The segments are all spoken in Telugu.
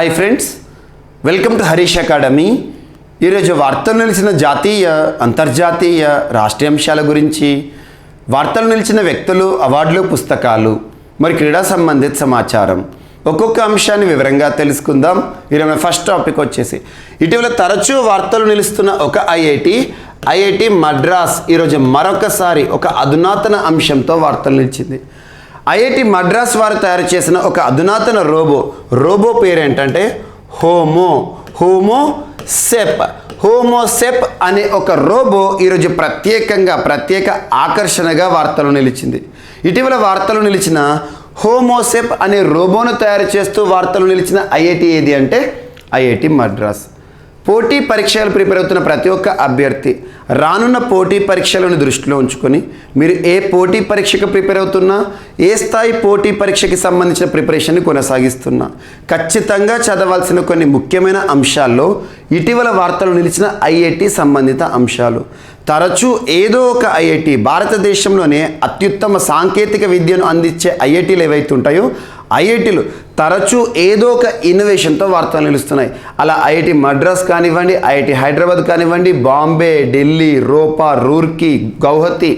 Hi friends, welcome to Harish academy. ఈరోజు వార్తలు నిలిచిన జాతీయ, అంతర్జాతీయ, రాష్ట్రీయ అంశాల గురించి, వార్తలు నిలిచిన వ్యక్తులు, అవార్డులు, పుస్తకాలు, మరి క్రీడా సంబంధిత సమాచారం ఒక్కొక్క అంశాన్ని వివరంగా తెలుసుకుందాం. ఈరోజు ఫస్ట్ టాపిక్ వచ్చేసి ఇటీవల తరచూ వార్తలు నిలుస్తున్న ఒక ఐఐటి మద్రాస్ ఈరోజు మరొకసారి ఒక అధునాతన అంశంతో వార్తలు నిలిచింది. ఐఐటి మద్రాస్ వారు తయారు చేసిన ఒక అధునాతన రోబో పేరు ఏంటంటే హోమోసెప్ అనే ఒక రోబో ఈరోజు ప్రత్యేక ఆకర్షణగా వార్తలు నిలిచింది. ఇటీవల వార్తలు నిలిచిన హోమోసెప్ అనే రోబోను తయారు చేస్తూ వార్తలు నిలిచిన ఐఐటి ఏది అంటే ఐఐటి మద్రాస్. పోటీ పరీక్షలు ప్రిపేర్ అవుతున్న ప్రతి ఒక్క అభ్యర్థి రానున్న పోటీ పరీక్షలను దృష్టిలో ఉంచుకొని మీరు ఏ పోటీ పరీక్షకు ప్రిపేర్ అవుతున్నా, ఏ స్థాయి పోటీ పరీక్షకి సంబంధించిన ప్రిపరేషన్ని కొనసాగిస్తున్నా ఖచ్చితంగా చదవాల్సిన కొన్ని ముఖ్యమైన అంశాల్లో ఇటీవల వార్తలు నిలిచిన ఐఐటి సంబంధిత అంశాలు. తరచూ ఏదో ఒక ఐఐటి, భారతదేశంలోనే అత్యుత్తమ సాంకేతిక విద్యను అందించే ఐఐటీలు ఏవైతే ఉంటాయో ఐఐటీలు తరచూ ఏదో ఒక ఇన్నోవేషన్తో వార్తలు నిలుస్తున్నాయి. అలా ఐఐటి మద్రాస్ కానివ్వండి, ఐఐటి హైదరాబాద్ కానివ్వండి, బాంబే, ఢిల్లీ, రోపా, రూర్కీ, గౌహతి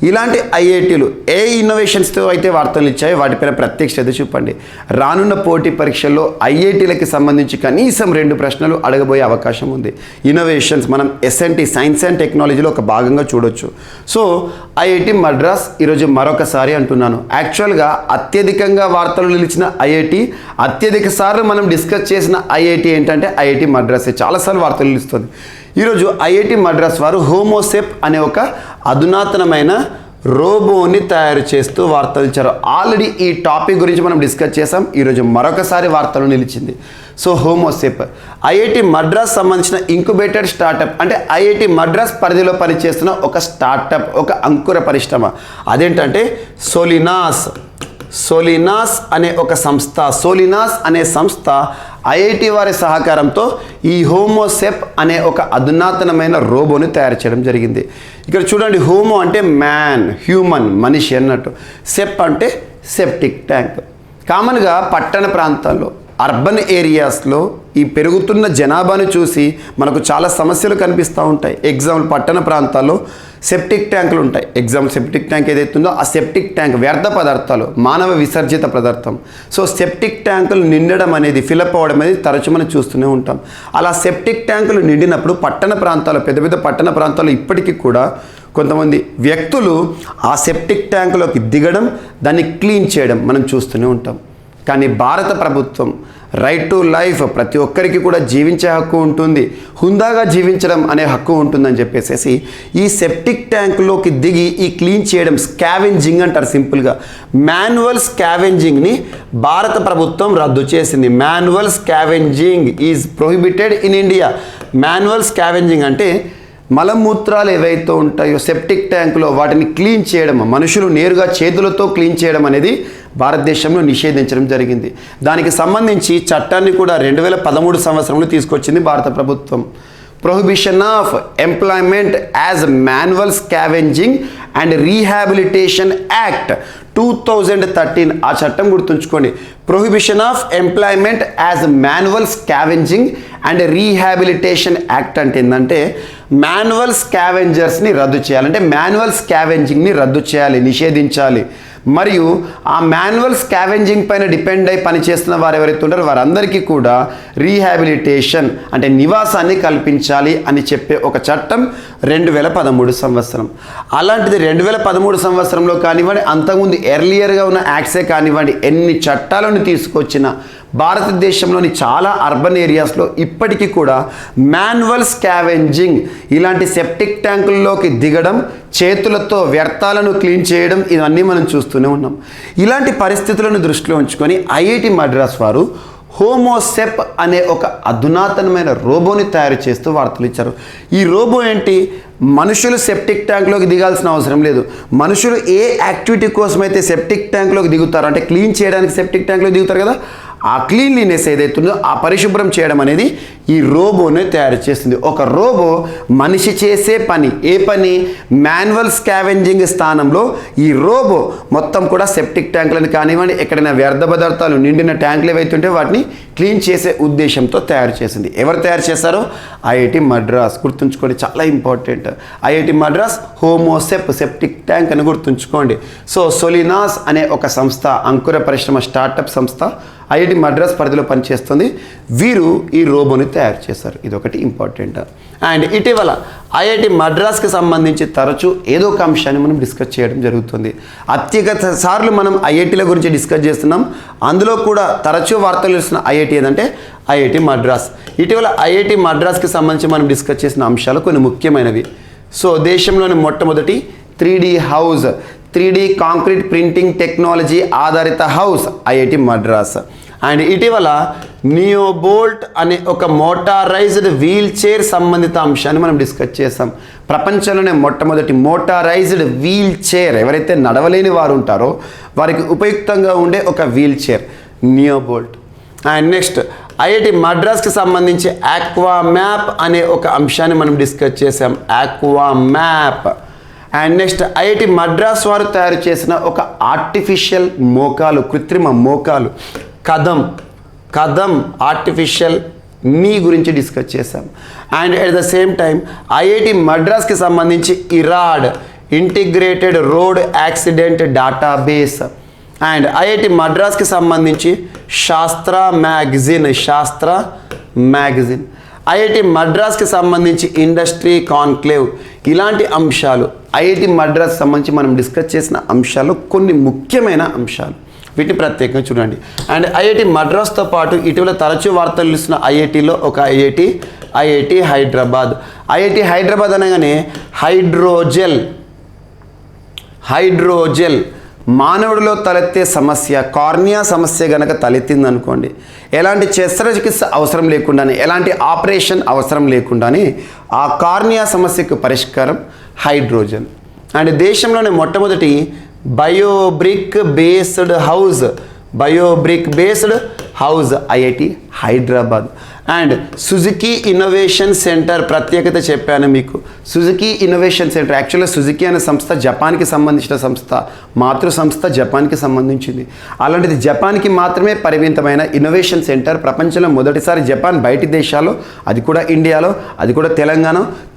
ఇలాంటి ఐఐటీలు ఏ ఇన్నోవేషన్స్తో అయితే వార్తలు ఇచ్చాయో వాటిపైన ప్రత్యేక శ్రద్ధ చూపండి. రానున్న పోటీ పరీక్షల్లో ఐఐటీలకి సంబంధించి కనీసం 2 ప్రశ్నలు అడగబోయే అవకాశం ఉంది. ఇన్నోవేషన్స్ మనం ఎస్ఎన్టీ, సైన్స్ అండ్ టెక్నాలజీలో ఒక భాగంగా చూడొచ్చు. సో ఐఐటి మద్రాస్ ఈరోజు మరొకసారి అంటున్నాను, యాక్చువల్గా అత్యధికంగా వార్తలు నిలిచిన ఐఐటి, అత్యధిక సార్లు మనం డిస్కస్ చేసిన ఐఐటి ఏంటంటే ఐఐటి మద్రాసే. చాలాసార్లు వార్తలు నిలుస్తుంది. ఈరోజు ఐఐటి మద్రాస్ వారు హోమోసెప్ అనే ఒక అధునాతనమైన రోబోని తయారు చేస్తూ వార్తలు ఇచ్చారు. ఆల్రెడీ ఈ టాపిక్ గురించి మనం డిస్కస్ చేసాం. ఈరోజు మరొకసారి వార్తలు నిలిచింది. సో హోమోసెప్ ఐఐటి మద్రాస్ సంబంధించిన ఇంక్యుబేటెడ్ స్టార్టప్, అంటే ఐఐటి మద్రాస్ పరిధిలో పనిచేస్తున్న ఒక స్టార్టప్, ఒక అంకుర పరిశ్రమ. అదేంటంటే సోలినాస్ అనే ఒక సంస్థ. సోలినాస్ అనే సంస్థ ఐఐటి వారి సహకారంతో ఈ హోమోసెప్ అనే ఒక అధునాతనమైన రోబోని తయారు చేయడం జరిగింది. ఇక్కడ చూడండి, హోమో అంటే మ్యాన్, హ్యూమన్, మనిషి అన్నట్టు. సెప్ అంటే సెప్టిక్ ట్యాంక్. కామన్గా పట్టణ ప్రాంతాల్లో, అర్బన్ ఏరియాస్లో ఈ పెరుగుతున్న జనాభాను చూసి మనకు చాలా సమస్యలు కనిపిస్తూ ఉంటాయి. ఎగ్జాంపుల్, పట్టణ ప్రాంతాల్లో సెప్టిక్ ట్యాంకులు ఉంటాయి. ఎగ్జాంపుల్, సెప్టిక్ ట్యాంక్ ఏదైతుందో ఆ సెప్టిక్ ట్యాంక్ వ్యర్థ పదార్థాలు, మానవ విసర్జిత పదార్థం. సో సెప్టిక్ ట్యాంకులు నిండడం అనేది, ఫిలప్ అవ్వడం అనేది తరచు మనం చూస్తూనే ఉంటాం. అలా సెప్టిక్ ట్యాంకులు నిండినప్పుడు పట్టణ ప్రాంతాల్లో, పెద్ద పెద్ద పట్టణ ప్రాంతాల్లో ఇప్పటికీ కూడా కొంతమంది వ్యక్తులు ఆ సెప్టిక్ ట్యాంకులోకి దిగడం, దాన్ని క్లీన్ చేయడం మనం చూస్తూనే ఉంటాం. కానీ భారత ప్రభుత్వం రైట్ టు లైఫ్, ప్రతి ఒక్కరికి కూడా జీవించే హక్కు ఉంటుంది, హుందాగా జీవించడం అనే హక్కు ఉంటుందని చెప్పేసి ఈ సెప్టిక్ ట్యాంకులోకి దిగి ఈ క్లీన్ చేయడం, స్కావెంజింగ్ అంటారు సింపుల్గా. మాన్యువల్ స్కావెంజింగ్ని భారత ప్రభుత్వం రద్దు చేసింది. Manual scavenging is prohibited in India. Manual scavenging అంటే మలమూత్రాలు ఏవైతే ఉంటాయో సెప్టిక్ ట్యాంకులో వాటిని క్లీన్ చేయడం, మనుషులు నేరుగా చేతులతో క్లీన్ చేయడం అనేది భారతదేశంలో నిషేధించడం జరిగింది. దానికి సంబంధించి చట్టాన్ని కూడా 2013 సంవత్సరంలో తీసుకొచ్చింది భారత ప్రభుత్వం. Prohibition of employment as manual scavenging and rehabilitation act 2013. ఆ చట్టం గుర్తుంచుకోండి. Prohibition of employment as manual scavenging and rehabilitation act అంటే ఏంటంటే మాన్యువల్ స్కావెంజర్స్ని రద్దు చేయాలి, అంటే మాన్యువల్ స్కావెంజింగ్ని రద్దు చేయాలి, నిషేధించాలి. మరియు ఆ మాన్యువల్ స్కావెంజింగ్ పైన డిపెండ్ అయి పనిచేస్తున్న వారు ఎవరైతే ఉంటారో వారందరికీ కూడా రీహాబిలిటేషన్ అంటే నివాసాన్ని కల్పించాలి అని చెప్పే ఒక చట్టం 2013 సంవత్సరం. అలాంటిది 2013 సంవత్సరంలో కానివ్వండి, అంతకుముందు ఎర్లియర్గా ఉన్న యాక్ట్సే కానివ్వండి, ఎన్ని చట్టాలను తీసుకొచ్చిన భారతదేశంలోని చాలా అర్బన్ ఏరియాస్లో ఇప్పటికీ కూడా మాన్యువల్ స్కావెంజింగ్, ఇలాంటి సెప్టిక్ ట్యాంకుల్లోకి దిగడం, చేతులతో వ్యర్థాలను క్లీన్ చేయడం, ఇవన్నీ మనం చూస్తూనే ఉన్నాం. ఇలాంటి పరిస్థితులను దృష్టిలో ఉంచుకొని ఐఐటి మద్రాస్ వారు హోమోసెప్ అనే ఒక అధునాతనమైన రోబోని తయారు చేస్తూ వార్తలు ఇచ్చారు. ఈ రోబో ఏంటి, మనుషులు సెప్టిక్ ట్యాంక్లోకి దిగాల్సిన అవసరం లేదు. మనుషులు ఏ యాక్టివిటీ కోసమైతే సెప్టిక్ ట్యాంక్లోకి దిగుతారో, అంటే క్లీన్ చేయడానికి సెప్టిక్ ట్యాంక్లో దిగుతారు కదా, ఆ క్లీన్లీనెస్ ఏదైతుందో ఆ పరిశుభ్రం చేయడం అనేది ఈ రోబోనే తయారు చేస్తుంది. ఒక రోబో మనిషి చేసే పని, ఏ పని, మాన్యువల్ స్కావెంజింగ్ స్థానంలో ఈ రోబో మొత్తం కూడా సెప్టిక్ ట్యాంకులను కానివ్వండి, ఎక్కడైనా వ్యర్థ పదార్థాలు నిండిన ట్యాంకులు ఏవైతుంటే వాటిని క్లీన్ చేసే ఉద్దేశంతో తయారు చేసింది. ఎవరు తయారు చేశారో? ఐఐటి మద్రాస్. గుర్తుంచుకోండి, చాలా important. IIT Madras Homosep septic tank అని గుర్తుంచుకోండి. సో సోలినాస్ అనే ఒక సంస్థ, అంకుర పరిశ్రమ స్టార్టప్ సంస్థ ఐఐటి మద్రాస్ పరిధిలో పనిచేస్తుంది. వీరు ఈ రోబోని తయారు చేశారు. ఇది ఒకటి ఇంపార్టెంట్. అండ్ ఇటీవల ఐఐటి మద్రాస్కి సంబంధించి తరచూ ఏదో ఒక అంశాన్ని మనం డిస్కస్ చేయడం జరుగుతుంది. అత్యధిక సార్లు మనం ఐఐటీల గురించి డిస్కస్ చేస్తున్నాం. అందులో కూడా తరచూ వార్తలు ఇస్తున్న ఐఐటి ఏదంటే ఐఐటి మద్రాస్. ఇటీవల ఐఐటి మద్రాస్కి సంబంధించి మనం డిస్కస్ చేసిన అంశాలు కొన్ని ముఖ్యమైనవి. సో దేశంలోని మొట్టమొదటి 3D house, 3D concrete printing technology ఆధారిత హౌస్ ఐఐటి మద్రాస్. అండ్ ఇటీవల నియోబోల్ట్ అనే ఒక మోటారైజ్డ్ వీల్ చైర్ సంబంధిత అంశాన్ని మనం డిస్కస్ చేసాం. ప్రపంచంలోనే మొట్టమొదటి మోటారైజ్డ్ వీల్ చైర్, ఎవరైతే నడవలేని వారు ఉంటారో వారికి ఉపయుక్తంగా ఉండే ఒక wheel chair NeoBolt. And next IIT మద్రాస్కి సంబంధించి ఆక్వా మ్యాప్ అనే ఒక అంశాన్ని మనం డిస్కస్ చేసాం. Aqua Map. And next IIT Madras వారు తయారు చేసిన ఒక ఆర్టిఫిషియల్ మోకాలు, కృత్రిమ మోకాలు, కదం ఆర్టిఫిషియల్ నీ గురించి డిస్కస్ చేసాం. And at the same time IIT మద్రాస్కి సంబంధించి IRAD, integrated road accident database. And IIT మద్రాస్కి సంబంధించి శాస్త్ర మ్యాగజిన్. ఐఐటి మద్రాస్కి సంబంధించి ఇండస్ట్రీ కాన్క్లేవ్. ఇలాంటి అంశాలు ఐఐటి మద్రాస్ సంబంధించి మనం డిస్కస్ చేసిన అంశాలు కొన్ని ముఖ్యమైన అంశాలు. వీటిని ప్రత్యేకంగా చూడండి. అండ్ ఐఐటి మద్రాస్తో పాటు ఇటీవల తరచూ వార్తలు ఇస్తున్న ఐఐటిలో ఒక ఐఐటి హైదరాబాద్. ఐఐటి హైదరాబాద్ అనగానే హైడ్రోజెల్ మానవుడిలో తలెత్తే సమస్య, కార్నియా సమస్య గనక తలెత్తింది అనుకోండి, ఎలాంటి శస్త్రచికిత్స అవసరం లేకుండానే, ఎలాంటి ఆపరేషన్ అవసరం లేకుండానే ఆ కార్నియా సమస్యకు పరిష్కారం హైడ్రోజెల్. అండ్ దేశంలోనే మొట్టమొదటి biobrick based house IIT Hyderabad. And Suzuki innovation centre ప్రత్యేకత చెప్పాను మీకు. సుజుకి ఇన్నోవేషన్ సెంటర్ యాక్చువల్గా సుజుకి అనే సంస్థ జపాన్కి సంబంధించిన సంస్థ, మాతృ సంస్థ జపాన్కి సంబంధించింది. అలాంటిది జపాన్కి మాత్రమే పరిమితమైన ఇన్నోవేషన్ సెంటర్ ప్రపంచంలో మొదటిసారి జపాన్ బయటి దేశాల్లో, అది కూడా ఇండియాలో, అది కూడా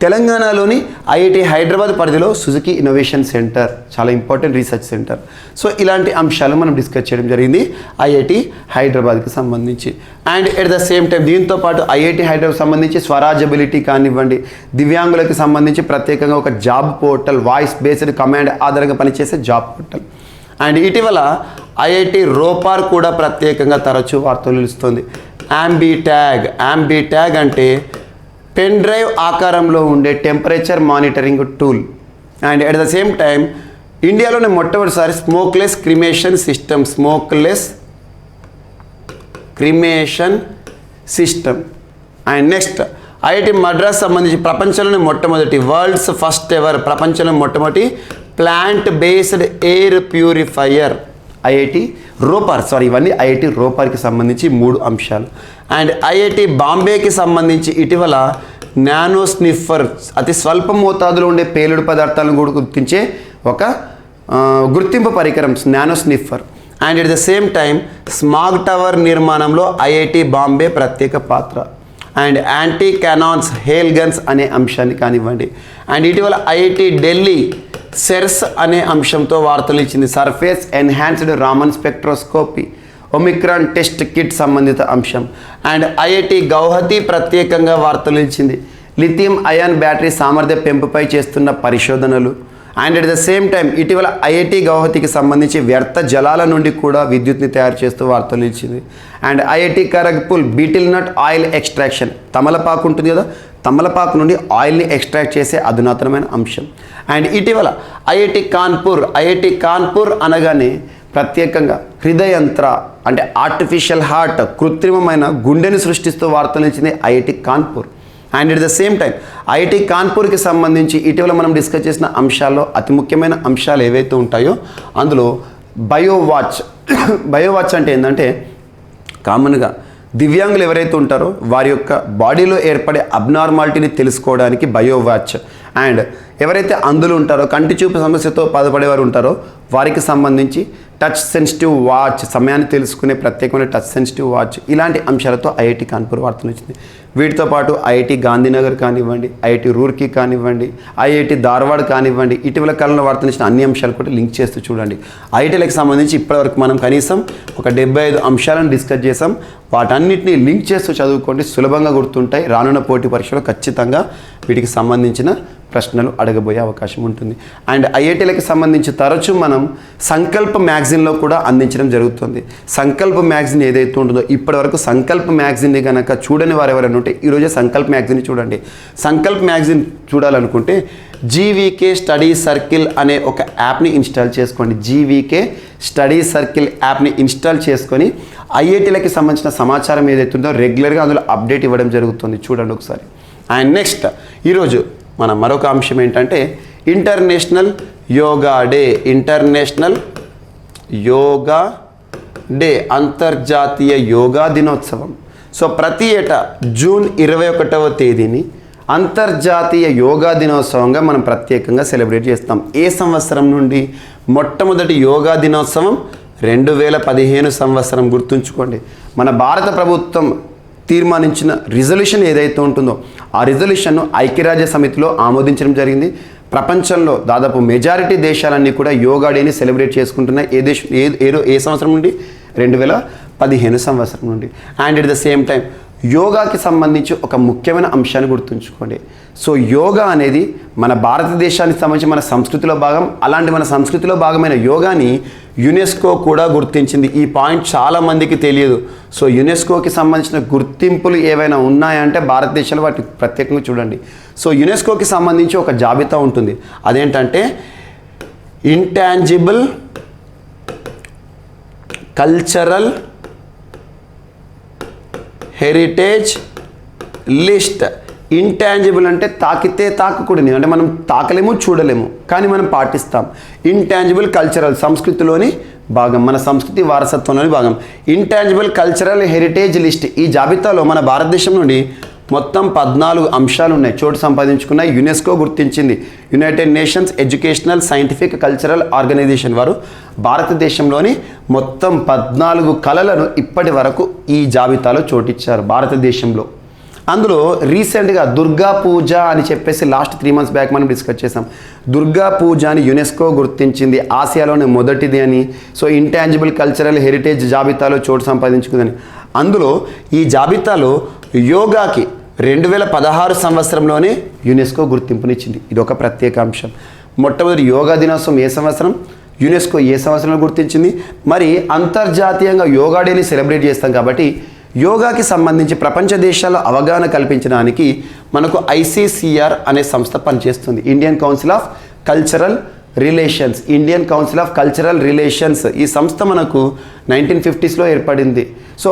తెలంగాణలోని ఐఐటి హైదరాబాద్ పరిధిలో సుజుకి ఇన్నోవేషన్ సెంటర్, చాలా ఇంపార్టెంట్ రీసెర్చ్ సెంటర్. సో ఇలాంటి అంశాలు మనం డిస్కస్ చేయడం జరిగింది ఐఐటి హైదరాబాద్కి సంబంధించి. And at the same time దీంతో పాటు ఐఐటి హైదరాబాద్ సంబంధించి స్వరాజబిలిటీ కానివ్వండి, దివ్యాంగులకు సంబంధించి ప్రత్యేకంగా ఒక job portal, voice based command ఆధారంగా పనిచేసే జాబ్ పోర్టల్. అండ్ ఇటీవల ఐఐటి రోపార్ కూడా ప్రత్యేకంగా తరచూ వార్తలు నిలుస్తుంది. యాంబీట్యాగ్ అంటే పెన్ డ్రైవ్ ఆకారంలో ఉండే temperature monitoring tool. And at the same time ఇండియాలోనే మొట్టమొదటిసారి smokeless cremation system. And next IIT Madras సంబంధించి ప్రపంచంలోని మొట్టమొదటి ప్రపంచంలో మొట్టమొదటి plant based air purifier IIT Ropar. ఇవన్నీ ఐఐటి రోపార్కి సంబంధించి 3 అంశాలు. అండ్ ఐఐటి బాంబేకి సంబంధించి ఇటీవల నానో స్నిఫర్, అతి స్వల్ప మోతాదులో ఉండే పేలుడు పదార్థాలను కూడా గుర్తించే ఒక గుర్తింపు పరికరం nano sniffer. And at the same time smog tower నిర్మాణంలో ఐఐటి బాంబే ప్రత్యేక పాత్ర. And anti cannons, hail guns అనే అంశాన్ని కానివ్వండి. అండ్ ఇటీవల ఐఐటి ఢిల్లీ సెర్స్ అనే అంశంతో వార్తలు ఇచ్చింది. Surface enhanced Raman spectroscopy, Omicron test kit సంబంధిత అంశం. అండ్ ఐఐటి గౌహతి ప్రత్యేకంగా వార్తలు ఇచ్చింది. లిథియం అయాన్ బ్యాటరీ సామర్థ్య పెంపుపై చేస్తున్న పరిశోధనలు. And at the same time ఇటీవల ఐఐటి గౌహతికి సంబంధించి వ్యర్థ జలాల నుండి కూడా విద్యుత్ని తయారు చేస్తూ వార్తలు ఇచ్చింది. And IIT Kharagpur betel nut oil extraction, తమలపాకు ఉంటుంది కదా, తమలపాకు నుండి ఆయిల్ని ఎక్స్ట్రాక్ట్ చేసే అధునాతనమైన అంశం. అండ్ ఇటీవల ఐఐటి కాన్పూర్ అనగానే ప్రత్యేకంగా హృదయంత్ర అంటే ఆర్టిఫిషియల్ హార్ట్, కృత్రిమమైన గుండెని సృష్టిస్తూ వార్తలు ఇచ్చింది IIT Kanpur. And at the same time IIT కాన్పూర్కి సంబంధించి ఇటీవల మనం డిస్కస్ చేసిన అంశాల్లో అతి ముఖ్యమైన అంశాలు ఏవైతే ఉంటాయో అందులో బయోవాచ్ అంటే ఏంటంటే కామన్గా దివ్యాంగులు ఎవరైతే ఉంటారో వారి యొక్క బాడీలో ఏర్పడే అబ్నార్మాలిటీని తెలుసుకోవడానికి బయో వాచ్, అండ్ ఎవరైతే అంధులు ఉంటారో కంటి చూపు సమస్యతో బాధపడేవారు ఉంటారో వారికి సంబంధించి టచ్ సెన్సిటివ్ వాచ్, సమయాన్ని తెలుసుకునే ప్రత్యేకమైన టచ్ సెన్సిటివ్ వాచ్, ఇలాంటి అంశాలతో ఐఐటి కాన్పూర్ వార్తలు వచ్చింది. వీటితో పాటు ఐఐటి గాంధీనగర్ కానివ్వండి, ఐఐటి రూర్కీ కానివ్వండి, ఐఐటి ధార్వాడ్ కానివ్వండి, ఇటీవల కాలంలో వార్తలు ఇచ్చిన అన్ని అంశాలు కూడా లింక్ చేస్తూ చూడండి. ఐఐటీలకు సంబంధించి ఇప్పటివరకు మనం కనీసం ఒక 75 అంశాలను డిస్కస్ చేసాం. వాటన్నిటిని లింక్ చేస్తూ చదువుకోండి, సులభంగా గుర్తుంటాయి. రానున్న పోటీ పరీక్షలో ఖచ్చితంగా వీటికి సంబంధించిన ప్రశ్నలు అడగబోయే అవకాశం ఉంటుంది. అండ్ ఐఐటీలకు సంబంధించి తరచూ మనం సంకల్ప మ్యాగజైన్లో కూడా అందించడం జరుగుతుంది. సంకల్ప మ్యాగజైన్ ఏదైతే ఉంటుందో ఇప్పటివరకు సంకల్ప మ్యాగజైన్ని కనుక చూడని వారు ఎవరైనా ఉంటే ఈరోజే సంకల్ప మ్యాగజైన్ చూడండి. సంకల్ప మ్యాగజైన్ చూడాలనుకుంటే జీవీకే స్టడీ సర్కిల్ అనే ఒక యాప్ని ఇన్స్టాల్ చేసుకోండి. జీవీకే స్టడీ సర్కిల్ యాప్ని ఇన్స్టాల్ చేసుకొని ఐఐటీలకి సంబంధించిన సమాచారం ఏదైతే ఉందో రెగ్యులర్గా అందులో అప్డేట్ ఇవ్వడం జరుగుతుంది. చూడండి ఒకసారి. అండ్ నెక్స్ట్ ఈరోజు మన మరొక అంశం ఏంటంటే international yoga day. International yoga day, అంతర్జాతీయ యోగా దినోత్సవం. సో ప్రతి ఏటా జూన్ 21వ తేదీని అంతర్జాతీయ యోగా దినోత్సవంగా మనం ప్రత్యేకంగా సెలబ్రేట్ చేస్తాం. ఏ సంవత్సరం నుండి? మొట్టమొదటి యోగా దినోత్సవం 2015 సంవత్సరం. గుర్తుంచుకోండి, మన భారత ప్రభుత్వం తీర్మానించిన రిజల్యూషన్ ఏదైతే ఉంటుందో ఆ రిజల్యూషన్ను ఐక్యరాజ్య సమితిలో ఆమోదించడం జరిగింది. ప్రపంచంలో దాదాపు మెజారిటీ దేశాలన్నీ కూడా యోగా డేని సెలబ్రేట్ చేసుకుంటున్నాయి. ఏ సంవత్సరం నుండి? 2015 సంవత్సరం నుండి. And at the same time యోగాకి సంబంధించి ఒక ముఖ్యమైన అంశాన్ని గుర్తుంచుకోండి. సో యోగా అనేది మన భారతదేశానికి సంబంధించి మన సంస్కృతిలో భాగం. అలాంటి మన సంస్కృతిలో భాగమైన యోగాని యునెస్కో కూడా గుర్తించింది. ఈ పాయింట్ చాలామందికి తెలియదు. సో యునెస్కోకి సంబంధించిన గుర్తింపులు ఏవైనా ఉన్నాయంటే భారతదేశంలో వాటిని ప్రత్యేకంగా చూడండి. సో యునెస్కోకి సంబంధించి ఒక జాబితా ఉంటుంది. అదేంటంటే intangible cultural heritage list. Intangible అంటే తాకితే తాకకూడని, అంటే మనం తాకలేము, చూడలేము, కానీ మనం పాటిస్తాం. ఇంటాంజిబుల్ కల్చరల్, సంస్కృతిలోని భాగం, మన సంస్కృతి వారసత్వంలోని భాగం. Intangible cultural heritage list. ఈ జాబితాలో మన భారతదేశం నుండి మొత్తం 14 అంశాలు ఉన్నాయి, చోటు సంపాదించుకున్నాయి. యునెస్కో గుర్తించింది. United Nations Educational Scientific Cultural Organization వారు భారతదేశంలోని మొత్తం 14 కళలను ఇప్పటి వరకు ఈ జాబితాలో చోటిచ్చారు భారతదేశంలో. అందులో రీసెంట్గా దుర్గా పూజ అని చెప్పేసి లాస్ట్ 3 months బ్యాక్ మనం డిస్కస్ చేసాం. దుర్గా పూజ అని యునెస్కో గుర్తించింది, ఆసియాలోనే మొదటిది అని. సో ఇంటాంజిబుల్ కల్చరల్ హెరిటేజ్ జాబితాలో చోటు సంపాదించుకుందని. అందులో ఈ జాబితాలో యోగాకి 2016 సంవత్సరంలోనే యునెస్కో గుర్తింపునిచ్చింది. ఇది ఒక ప్రత్యేక అంశం. మొట్టమొదటి యోగా దినోత్సవం ఏ సంవత్సరం? యునెస్కో ఏ సంవత్సరంలో గుర్తించింది? మరి అంతర్జాతీయంగా యోగా డేని సెలబ్రేట్ చేస్తాం కాబట్టి యోగాకి సంబంధించి ప్రపంచ దేశాల్లో అవగాహన కల్పించడానికి మనకు ఐసీసీఆర్ అనే సంస్థ పనిచేస్తుంది. Indian council of cultural relations. Indian council of cultural relations ఈ సంస్థ మనకు 1950sలో ఏర్పడింది. So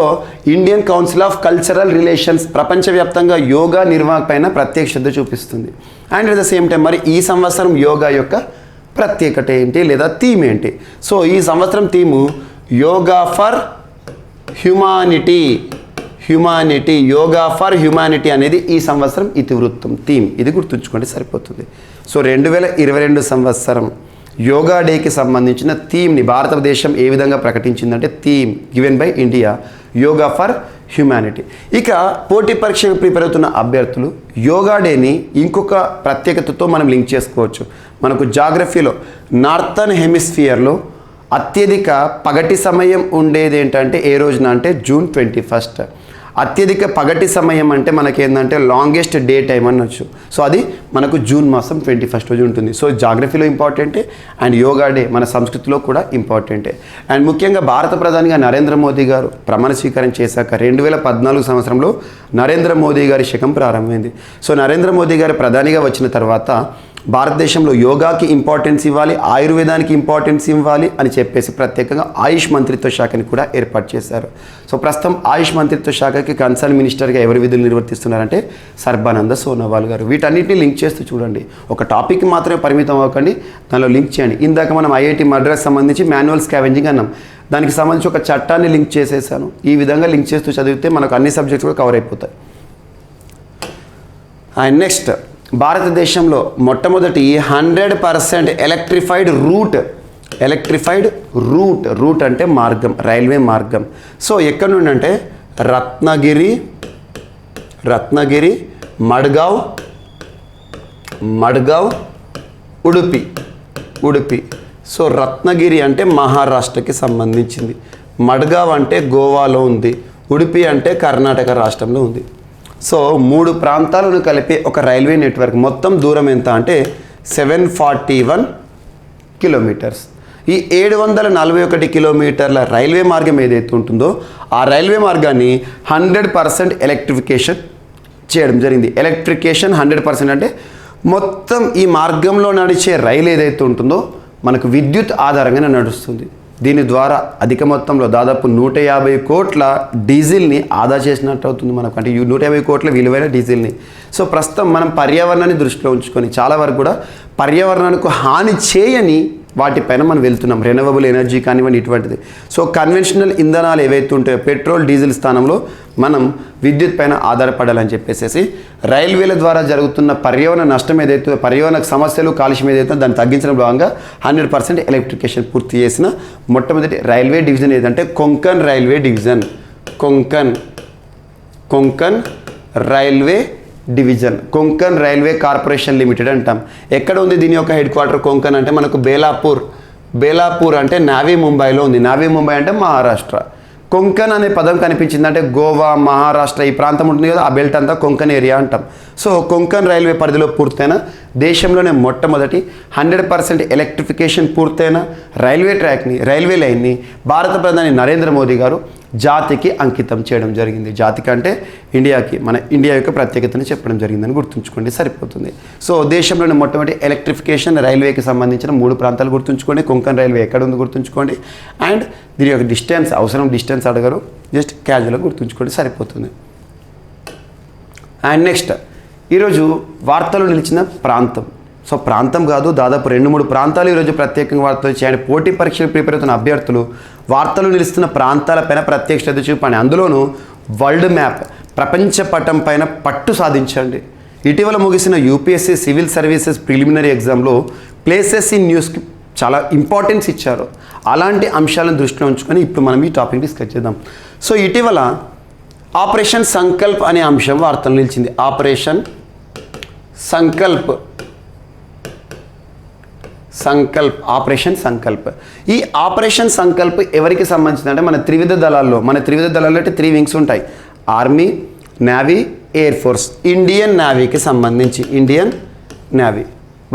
Indian council of cultural relations ప్రపంచవ్యాప్తంగా యోగా నిర్వహణ పైన ప్రత్యేక శ్రద్ధ చూపిస్తుంది. And at the same time మరి ఈ సంవత్సరం యోగా యొక్క ప్రత్యేకత ఏంటి లేదా థీమ్ ఏంటి? సో ఈ సంవత్సరం theme yoga for humanity. Yoga for humanity అనేది ఈ సంవత్సరం ఇతివృత్తం, థీమ్. ఇది గుర్తుంచుకోండి సరిపోతుంది. సో 2022 సంవత్సరం యోగా డేకి సంబంధించిన థీమ్ని భారతదేశం ఏ విధంగా ప్రకటించిందంటే theme given by India yoga for humanity. ఇక పోటీ పరీక్షకు ప్రిపేర్ అవుతున్న అభ్యర్థులు యోగా డేని ఇంకొక ప్రత్యేకతతో మనం లింక్ చేసుకోవచ్చు. మనకు జాగ్రఫీలో నార్థన్ హెమిస్ఫియర్లో అత్యధిక పగటి సమయం ఉండేది ఏంటంటే ఏ రోజున అంటే జూన్ 21. అత్యధిక పగటి సమయం అంటే మనకేంటంటే లాంగెస్ట్ డే టైం అనొచ్చు. సో అది మనకు జూన్ మాసం 21 రోజు ఉంటుంది. సో జాగ్రఫీలో ఇంపార్టెంటే అండ్ యోగా డే మన సంస్కృతిలో కూడా ఇంపార్టెంటే. అండ్ ముఖ్యంగా భారత ప్రధానిగా నరేంద్ర మోదీ గారు ప్రమాణ స్వీకారం చేశాక 2014 సంవత్సరంలో నరేంద్ర మోదీ గారి శకం ప్రారంభమైంది. సో నరేంద్ర మోదీ గారు ప్రధానిగా వచ్చిన తర్వాత భారతదేశంలో యోగాకి ఇంపార్టెన్స్ ఇవ్వాలి, ఆయుర్వేదానికి ఇంపార్టెన్స్ ఇవ్వాలి అని చెప్పేసి ప్రత్యేకంగా ఆయుష్ మంత్రిత్వ శాఖని కూడా ఏర్పాటు చేశారు. సో ప్రస్తుతం ఆయుష్ మంత్రిత్వ శాఖకి కన్సర్న్ మినిస్టర్గా ఎవరి విధులు నిర్వర్తిస్తున్నారంటే సర్బానంద సోనోవాల్ గారు. వీటన్నిటిని లింక్ చేస్తూ చూడండి. ఒక టాపిక్ మాత్రమే పరిమితం అవ్వకండి, దానిలో లింక్ చేయండి. ఇందాక మనం ఐఐటి మద్రాస్ సంబంధించి మాన్యువల్ స్కావెంజింగ్ అన్నాం. దానికి సంబంధించి ఒక చట్టాన్ని లింక్ చేసేసాను. ఈ విధంగా లింక్ చేస్తూ చదివితే మనకు అన్ని సబ్జెక్ట్స్ కూడా కవర్ అయిపోతాయి. అండ్ నెక్స్ట్, భారతదేశంలో మొట్టమొదటి 100% ఎలక్ట్రిఫైడ్ రూట్ అంటే మార్గం, రైల్వే మార్గం. సో ఎక్కడి నుండి అంటే రత్నగిరి మడ్గావ్ ఉడుపి. సో రత్నగిరి అంటే మహారాష్ట్రకి సంబంధించింది, మడ్గావ్ అంటే గోవాలో ఉంది, ఉడుపి అంటే కర్ణాటక రాష్ట్రంలో ఉంది. సో 3 ప్రాంతాలను కలిపే ఒక రైల్వే నెట్వర్క్. మొత్తం దూరం ఎంత అంటే 741 కిలోమీటర్స్. ఈ 741 కిలోమీటర్ల రైల్వే మార్గం ఏదైతే ఉంటుందో ఆ రైల్వే మార్గాన్ని 100% ఎలక్ట్రిఫికేషన్ చేయడం జరిగింది. ఎలక్ట్రిఫికేషన్ 100% అంటే మొత్తం ఈ మార్గంలో నడిచే రైలు ఏదైతే ఉంటుందో మనకు విద్యుత్ ఆధారంగానే నడుస్తుంది. దీని ద్వారా అధిక మొత్తంలో దాదాపు 150 కోట్ల డీజిల్ని ఆదా చేసినట్టు అవుతుంది మనకు, అంటే 150 కోట్ల విలువైన డీజిల్ని. సో ప్రస్తుతం మనం పర్యావరణాన్ని దృష్టిలో ఉంచుకొని చాలా వరకు కూడా పర్యావరణానికి హాని చేయని వాటిపైన మనం వెళ్తున్నాం. రెన్యూవబుల్ ఎనర్జీ కానివ్వండి ఇటువంటిది. సో కన్వెన్షనల్ ఇంధనాలు ఏవైతే ఉంటాయో పెట్రోల్ డీజిల్ స్థానంలో మనం విద్యుత్ పైన ఆధారపడాలని చెప్పేసి రైల్వేల ద్వారా జరుగుతున్న పర్యావరణ నష్టం ఏదైతే, పర్యావరణ సమస్యలు, కాలుష్యం ఏదైతే దాన్ని తగ్గించడం భాగంగా 100% ఎలక్ట్రిఫికేషన్ పూర్తి చేసిన మొట్టమొదటి రైల్వే డివిజన్ ఏదంటే Konkan railway division. Konkan railway corporation limited అంటాం. ఎక్కడ ఉంది దీని యొక్క హెడ్ క్వార్టర్? కొంకన్ అంటే మనకు బేలాపూర్ అంటే నావీ ముంబైలో ఉంది. నావీ ముంబై అంటే మహారాష్ట్ర. కొంకన్ అనే పదం కనిపించింది అంటే గోవా, మహారాష్ట్ర ఈ ప్రాంతం ఉంటుంది కదా, ఆ బెల్ట్ అంతా కొంకన్ ఏరియా అంటాం. సో కొంకన్ రైల్వే పరిధిలో పూర్తయిన దేశంలోనే మొట్టమొదటి 100% ఎలక్ట్రిఫికేషన్ పూర్తయిన రైల్వే లైన్ని భారత ప్రధాని నరేంద్ర మోదీ గారు జాతికి అంకితం చేయడం జరిగింది. జాతికి అంటే ఇండియాకి, మన ఇండియా యొక్క ప్రత్యేకతను చెప్పడం జరిగిందని గుర్తుంచుకోండి, సరిపోతుంది. సో దేశంలోని మొట్టమొదటి ఎలక్ట్రిఫికేషన్ రైల్వేకి సంబంధించిన 3 ప్రాంతాలు గుర్తుంచుకోండి. కొంకన్ రైల్వే ఎక్కడ ఉంది గుర్తుంచుకోండి. అండ్ దీని యొక్క డిస్టెన్స్ అడగరు, జస్ట్ క్యాజువల్గా గుర్తుంచుకోండి, సరిపోతుంది. అండ్ నెక్స్ట్, ఈరోజు వార్తలు నిలిచిన ప్రాంతం. సో ప్రాంతం కాదు, దాదాపు 2-3 ప్రాంతాలు ఈరోజు ప్రత్యేకంగా వార్తలు చేయండి. పోటీ పరీక్షలు ప్రిపేర్ అవుతున్న అభ్యర్థులు వార్తలు నిలుస్తున్న ప్రాంతాలపైన ప్రత్యేక శ్రద్ధ చూపండి. అందులోనూ వరల్డ్ మ్యాప్, ప్రపంచ పటం పైన పట్టు సాధించండి. ఇటీవల ముగిసిన యూపీఎస్సీ సివిల్ సర్వీసెస్ ప్రిలిమినరీ ఎగ్జామ్లో ప్లేసెస్ ఇన్ న్యూస్కి చాలా ఇంపార్టెన్స్ ఇచ్చారు. అలాంటి అంశాలను దృష్టిలో ఉంచుకొని ఇప్పుడు మనం ఈ టాపిక్ డిస్కస్ చేద్దాం. సో ఇటీవల ఆపరేషన్ సంకల్ప్ అనే అంశం వార్తలు నిలిచింది. ఆపరేషన్ సంకల్ప్. ఈ ఆపరేషన్ సంకల్ప్ ఎవరికి సంబంధించింది అంటే మన త్రివిధ దళాల్లో అంటే 3 వింగ్స్ ఉంటాయి: army, navy, air force. Indian నేవీకి సంబంధించి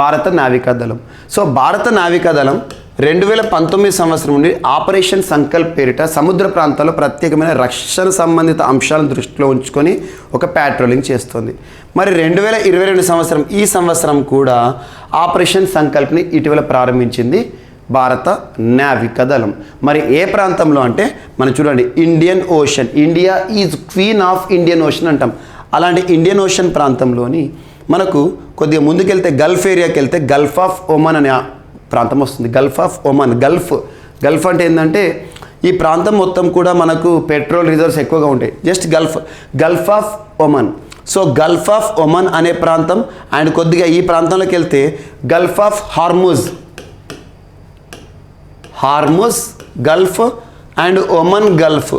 భారత నావికా దళం. సో భారత నావికా దళం 2019 సంవత్సరం నుండి ఆపరేషన్ సంకల్ప్ పేరిట సముద్ర ప్రాంతాల్లో ప్రత్యేకమైన రక్షణ సంబంధిత అంశాలను దృష్టిలో ఉంచుకొని ఒక ప్యాట్రోలింగ్ చేస్తుంది. మరి 2022 సంవత్సరం, ఈ సంవత్సరం కూడా ఆపరేషన్ సంకల్ప్ని ఇటీవల ప్రారంభించింది భారత నావికా దళం. మరి ఏ ప్రాంతంలో అంటే మనం చూడండి, Indian ocean. India is queen of Indian ocean అంటాం. అలాంటి ఇండియన్ ఓషన్ ప్రాంతంలోని మనకు కొద్దిగా ముందుకెళ్తే గల్ఫ్ ఏరియాకి వెళ్తే గల్ఫ్ ఆఫ్ ఒమన్ అనే ప్రాంతం వస్తుంది. Gulf of Oman. గల్ఫ్ అంటే ఏంటంటే ఈ ప్రాంతం మొత్తం కూడా మనకు పెట్రోల్ రిజర్వ్స్ ఎక్కువగా ఉంటాయి. Just Gulf of Oman. So Gulf of Oman అనే ప్రాంతం. అండ్ కొద్దిగా ఈ ప్రాంతంలోకి వెళ్తే Gulf of Hormuz Gulf and Oman Gulf.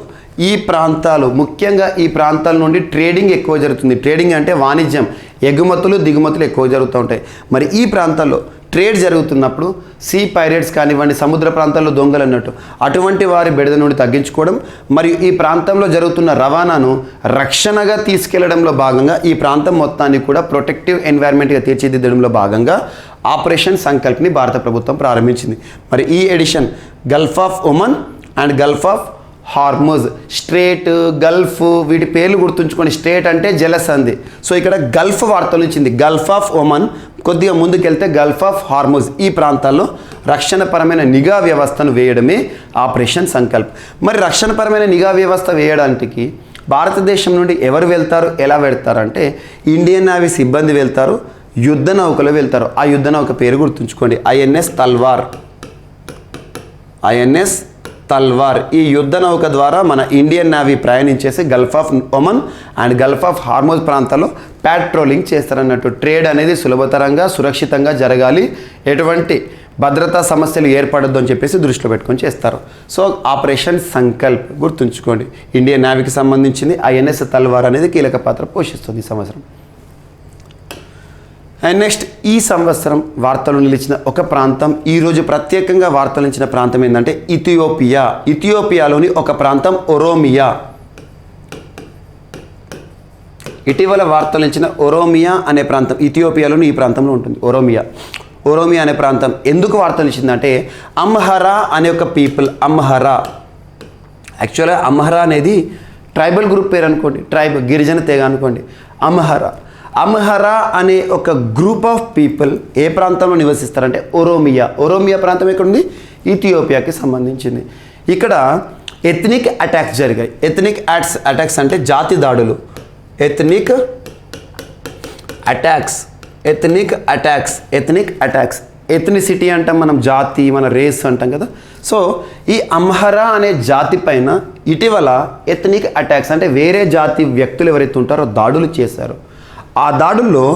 ఈ ప్రాంతాలు, ముఖ్యంగా ఈ ప్రాంతాల నుండి ట్రేడింగ్ ఎక్కువ జరుగుతుంది. ట్రేడింగ్ అంటే వాణిజ్యం, ఎగుమతులు దిగుమతులు ఎక్కువ జరుగుతూ ఉంటాయి. మరి ఈ ప్రాంతాల్లో ట్రేడ్ జరుగుతున్నప్పుడు సీ పైరేట్స్ కానివ్వండి, సముద్ర ప్రాంతాల్లో దొంగలు అన్నట్టు అటువంటి వారి బెడద నుండి తగ్గించుకోవడం, మరియు ఈ ప్రాంతంలో జరుగుతున్న రవాణాను రక్షణగా తీసుకెళ్లడంలో భాగంగా ఈ ప్రాంతం మొత్తాన్ని కూడా ప్రొటెక్టివ్ ఎన్వైర్న్మెంట్గా తీర్చిదిద్దడంలో భాగంగా ఆపరేషన్ సంకల్ప్ని భారత ప్రభుత్వం ప్రారంభించింది. మరి ఈ edition Gulf of Oman and Gulf of Hormuz. Strait, gulf, వీటి పేర్లు గుర్తుంచుకోండి. స్ట్రేట్ అంటే జలసంధి. సో ఇక్కడ గల్ఫ్ వార్తలు ఇచ్చింది. గల్ఫ్ ఆఫ్ ఒమన్, కొద్దిగా ముందుకెళ్తే గల్ఫ్ ఆఫ్ హార్ముజ్. ఈ ప్రాంతాల్లో రక్షణపరమైన నిఘా వ్యవస్థను వేయడమే ఆపరేషన్ సంకల్ప్. మరి రక్షణపరమైన నిఘా వ్యవస్థ వేయడానికి భారతదేశం నుండి ఎవరు వెళ్తారు, ఎలా వెళ్తారు అంటే ఇండియన్ నేవీ సిబ్బంది వెళ్తారు, యుద్ధ నౌకలు వెళ్తారు. ఆ యుద్ధ నౌక పేరు గుర్తుంచుకోండి, ఐఎన్ఎస్ తల్వార్. ఈ యుద్ధ నౌక ద్వారా మన ఇండియన్ నేవీ ప్రయాణించేసి gulf of Oman and Gulf of Hormuz ప్రాంతాల్లో ప్యాట్రోలింగ్ చేస్తారన్నట్టు. ట్రేడ్ అనేది సులభతరంగా సురక్షితంగా జరగాలి, ఎటువంటి భద్రతా సమస్యలు ఏర్పడద్దు అని చెప్పేసి దృష్టిలో పెట్టుకొని చేస్తారు. సో ఆపరేషన్ సంకల్ప్ గుర్తుంచుకోండి, ఇండియన్ నేవీకి సంబంధించింది. ఐఎన్ఎస్ తల్వార్ అనేది కీలక పాత్ర పోషిస్తుంది ఈ సంవత్సరం. అండ్ నెక్స్ట్, ఈ సంవత్సరం వార్తలు నిలిచిన ఒక ప్రాంతం, ఈరోజు ప్రత్యేకంగా వార్తలు నిలిచిన ప్రాంతం ఏంటంటే ఇథియోపియా. ఇథియోపియాలోని ఒక ప్రాంతం ఒరోమియా. ఇటీవల వార్తలు నిలిచిన ఒరోమియా అనే ప్రాంతం ఇథియోపియాలోని ఈ ప్రాంతంలో ఉంటుంది. ఒరోమియా అనే ప్రాంతం ఎందుకు వార్తలు నిలిచిందంటే అమ్హరా అనే ఒక పీపుల్. అమ్హరా యాక్చువల్గా అమ్హరా అనేది ట్రైబల్ గ్రూప్ పేరు అనుకోండి, ట్రైబ్ గిరిజన తెగ అనుకోండి. అమ్హరా అనే ఒక గ్రూప్ ఆఫ్ పీపుల్ ఏ ప్రాంతంలో నివసిస్తారంటే ఒరోమియా ప్రాంతం ఎక్కడుంది? ఇథియోపియాకి సంబంధించింది. ఇక్కడ ఎథ్నిక్ అటాక్స్ జరిగాయి. ఎథ్నిక్ అటాక్స్ అంటే జాతి దాడులు. ఎథ్నిక్ అటాక్స్ ఎథ్నిసిటీ అంటాం మనం, జాతి, మన రేస్ అంటాం కదా. సో ఈ అమ్హరా అనే జాతి పైన ఇటీవల ఎథ్నిక్ అటాక్స్ అంటే వేరే జాతి వ్యక్తులు ఎవరైతే ఉంటారో దాడులు చేశారు. ఆ దాడుల్లో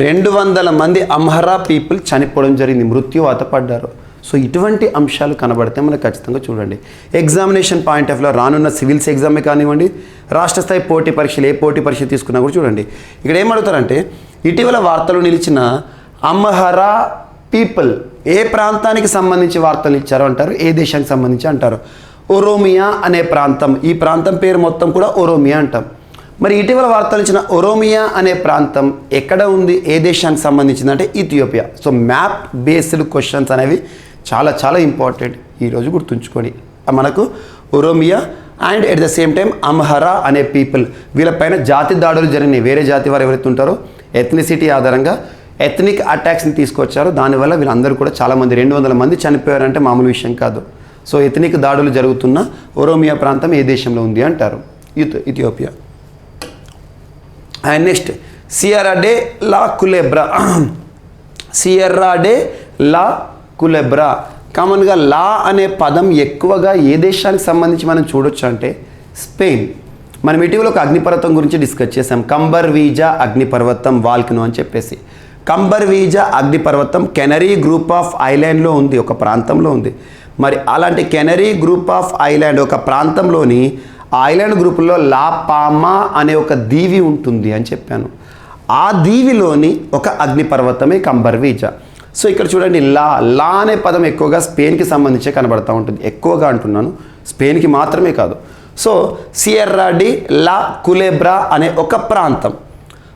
200 మంది అమ్హరా పీపుల్ చనిపోవడం జరిగింది, మృత్యువాత పడ్డారు. సో ఇటువంటి అంశాలు కనబడితే మనకు ఖచ్చితంగా చూడండి. ఎగ్జామినేషన్ పాయింట్ ఆఫ్ వ్యూలో రానున్న సివిల్స్ ఎగ్జామే కానివ్వండి, రాష్ట్ర స్థాయి పోటీ పరీక్షలు ఏ పోటీ పరీక్ష తీసుకున్నా కూడా చూడండి. ఇక్కడ ఏమడుగుతారంటే ఇటీవల వార్తలు నిలిచిన అమ్హరా పీపుల్ ఏ ప్రాంతానికి సంబంధించి వార్తలు ఇచ్చారో అంటారు, ఏ దేశానికి సంబంధించి అంటారు. ఒరోమియా అనే ప్రాంతం, ఈ ప్రాంతం పేరు మొత్తం కూడా ఒరోమియా అంటాం. మరి ఇటీవల వార్తలు ఇచ్చిన ఒరోమియా అనే ప్రాంతం ఎక్కడ ఉంది, ఏ దేశానికి సంబంధించింది అంటే Ethiopia. So map based questions అనేవి చాలా చాలా ఇంపార్టెంట్, ఈరోజు గుర్తుంచుకొని. మనకు Oromia and at the same time Amhara అనే పీపుల్, వీళ్ళపైన జాతి దాడులు జరిగినాయి. వేరే జాతి వారు ఎవరైతే ఉంటారో ఎథ్నిసిటీ ఆధారంగా ఎథ్నిక్ అటాక్స్ని తీసుకొచ్చారు. దానివల్ల వీళ్ళందరూ కూడా చాలామంది 200 మంది చనిపోయారంటే మామూలు విషయం కాదు. సో ఎథ్నిక్ దాడులు జరుగుతున్న ఒరోమియా ప్రాంతం ఏ దేశంలో ఉంది అంటారు? Ethiopia. And next, Sierra de la Culebra. కామన్గా లా అనే పదం ఎక్కువగా ఏ దేశానికి సంబంధించి మనం చూడొచ్చు అంటే స్పెయిన్. మనం ఇటీవల ఒక అగ్నిపర్వతం గురించి డిస్కస్ చేసాం, కంబర్వీజా అగ్నిపర్వతం, వాల్కనో అని చెప్పేసి. కంబర్వీజా అగ్నిపర్వతం కెనరీ గ్రూప్ ఆఫ్ ఐలాండ్లో ఉంది, ఒక ప్రాంతంలో ఉంది. మరి అలాంటి కెనరీ గ్రూప్ ఆఫ్ ఐలాండ్ ఒక ప్రాంతంలోని ఐలాండ్ గ్రూపుల్లో లా పామా అనే ఒక దీవి ఉంటుంది అని చెప్పాను. ఆ దీవిలోని ఒక అగ్నిపర్వతమే కంబర్వీజా. సో ఇక్కడ చూడండి, లా అనే పదం ఎక్కువగా స్పెయిన్కి సంబంధించే కనబడుతూ ఉంటుంది. ఎక్కువగా అంటున్నాను, స్పెయిన్కి మాత్రమే కాదు. సో సియర్రా డి లా కులెబ్రా అనే ఒక ప్రాంతం.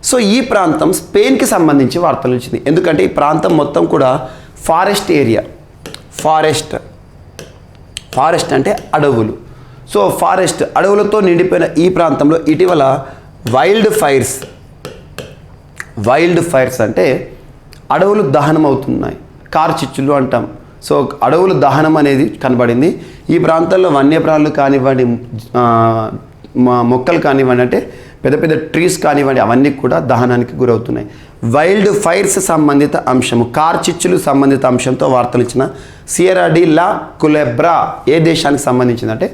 సో ఈ ప్రాంతం స్పెయిన్కి సంబంధించి వార్తలు వచ్చింది. ఎందుకంటే ఈ ప్రాంతం మొత్తం కూడా ఫారెస్ట్ ఏరియా. ఫారెస్ట్ అంటే అడవులు. సో అడవులతో నిండిపోయిన ఈ ప్రాంతంలో ఇటీవల వైల్డ్ ఫైర్స్ అంటే అడవులు దహనం అవుతున్నాయి, కార్చిచ్చులు అంటాం. సో అడవులు దహనం అనేది కనబడింది. ఈ ప్రాంతాల్లో వన్యప్రాణులు కానివ్వండి, మొక్కలు కానివ్వండి, అంటే పెద్ద పెద్ద ట్రీస్ కానివ్వండి, అవన్నీ కూడా దహనానికి గురవుతున్నాయి. వైల్డ్ ఫైర్స్ సంబంధిత అంశము, కార్చిచ్చులు సంబంధిత అంశంతో వార్తలు ఇచ్చిన సియరా డి లా కులెబ్రా ఏ దేశానికి సంబంధించిందంటే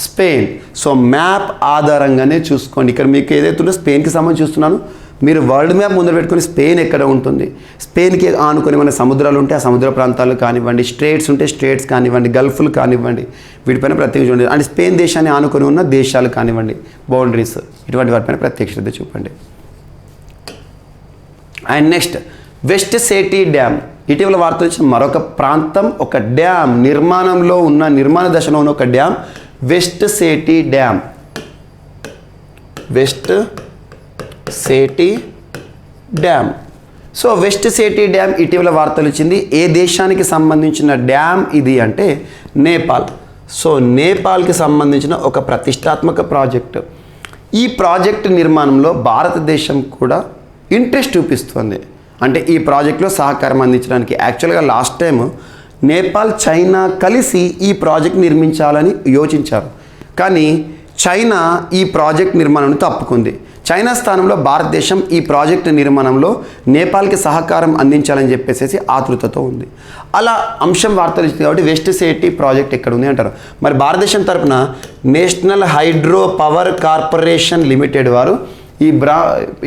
స్పెయిన్. సో మ్యాప్ ఆధారంగానే చూసుకోండి. ఇక్కడ మీకు ఏదైతే ఉందో స్పెయిన్కి సంబంధించి చూస్తున్నాను, మీరు వరల్డ్ మ్యాప్ ముందర పెట్టుకొని స్పెయిన్ ఎక్కడ ఉంటుంది, స్పెయిన్కి ఆనుకొని మన సముద్రాలు ఉంటే ఆ సముద్ర ప్రాంతాలు కానివ్వండి, స్ట్రేట్స్ ఉంటే స్ట్రేట్స్ కానివ్వండి, గల్ఫ్లు కానివ్వండి, వీటిపైన ప్రత్యేక చూడండి. అండ్ స్పెయిన్ దేశాన్ని ఆనుకొని ఉన్న దేశాలు కానివ్వండి, బౌండరీస్, ఇటువంటి వాటిపైన ప్రత్యేక శ్రద్ధ చూపండి. And next, West Seti dam. ఇటీవల వార్తలు వచ్చిన మరొక ప్రాంతం, ఒక డ్యామ్ నిర్మాణ దశలో ఉన్న ఒక dam, West Seti dam. So West Seti dam ఇటీవల వార్తలు ఇచ్చింది. ఏ దేశానికి సంబంధించిన డ్యామ్ ఇది అంటే నేపాల్. సో నేపాల్కి సంబంధించిన ఒక ప్రతిష్టాత్మక ప్రాజెక్టు. ఈ ప్రాజెక్టు నిర్మాణంలో భారతదేశం కూడా ఇంట్రెస్ట్ చూపిస్తుంది. అంటే ఈ ప్రాజెక్టులో సహకారం అందించడానికి. యాక్చువల్గా లాస్ట్ టైం నేపాల్, చైనా కలిసి ఈ ప్రాజెక్ట్ నిర్మించాలని యోచించారు. కానీ చైనా ఈ ప్రాజెక్ట్ నిర్మాణాన్ని తప్పుకుంది. చైనా స్థానంలో భారతదేశం ఈ ప్రాజెక్టు నిర్మాణంలో నేపాల్కి సహకారం అందించాలని చెప్పేసి ఆతృతతో ఉంది. అలా అంశం వార్తలు ఇచ్చింది కాబట్టి వెస్ట్ సేటి ప్రాజెక్ట్ ఎక్కడ ఉంది అంటారు. మరి భారతదేశం తరపున national hydro power corporation limited వారు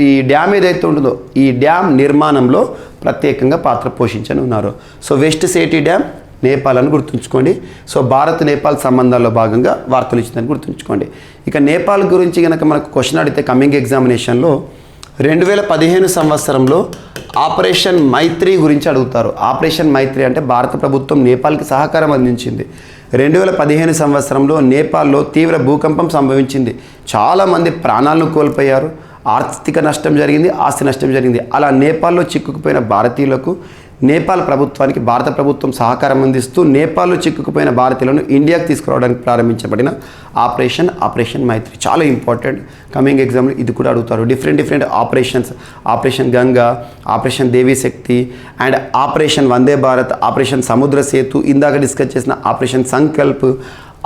ఈ డ్యామ్ ఏదైతే ఉంటుందో ఈ డ్యామ్ నిర్మాణంలో ప్రత్యేకంగా పాత్ర పోషించని ఉన్నారు. So West Seti dam Nepal అని గుర్తుంచుకోండి. సో భారత్ నేపాల్ సంబంధాల్లో భాగంగా వార్తలు ఇచ్చిందని గుర్తుంచుకోండి. ఇక నేపాల్ గురించి కనుక మనకు క్వశ్చన్ అడిగితే కమింగ్ ఎగ్జామినేషన్లో 2015 సంవత్సరంలో ఆపరేషన్ మైత్రి గురించి అడుగుతారు. ఆపరేషన్ మైత్రి అంటే భారత ప్రభుత్వం నేపాల్కి సహకారం అందించింది. 2015 సంవత్సరంలో నేపాల్లో తీవ్ర భూకంపం సంభవించింది. చాలామంది ప్రాణాలను కోల్పోయారు, ఆర్థిక నష్టం జరిగింది, ఆస్తి నష్టం జరిగింది. అలా నేపాల్లో చిక్కుకుపోయిన భారతీయులకు నేపాల్ ప్రభుత్వానికి భారత ప్రభుత్వం సహకారం అందిస్తూ నేపాల్లో చిక్కుకుపోయిన భారతీయులను ఇండియాకి తీసుకురావడానికి ప్రారంభించబడిన ఆపరేషన్ మైత్రి. చాలా ఇంపార్టెంట్, కమింగ్ ఎగ్జామ్లో ఇది కూడా అడుగుతారు. Different operations, operation Ganga, operation Devi Shakti and operation Vande Bharat, operation సముద్ర సేతు, ఇందాక డిస్కస్ చేసిన ఆపరేషన్ సంకల్ప్,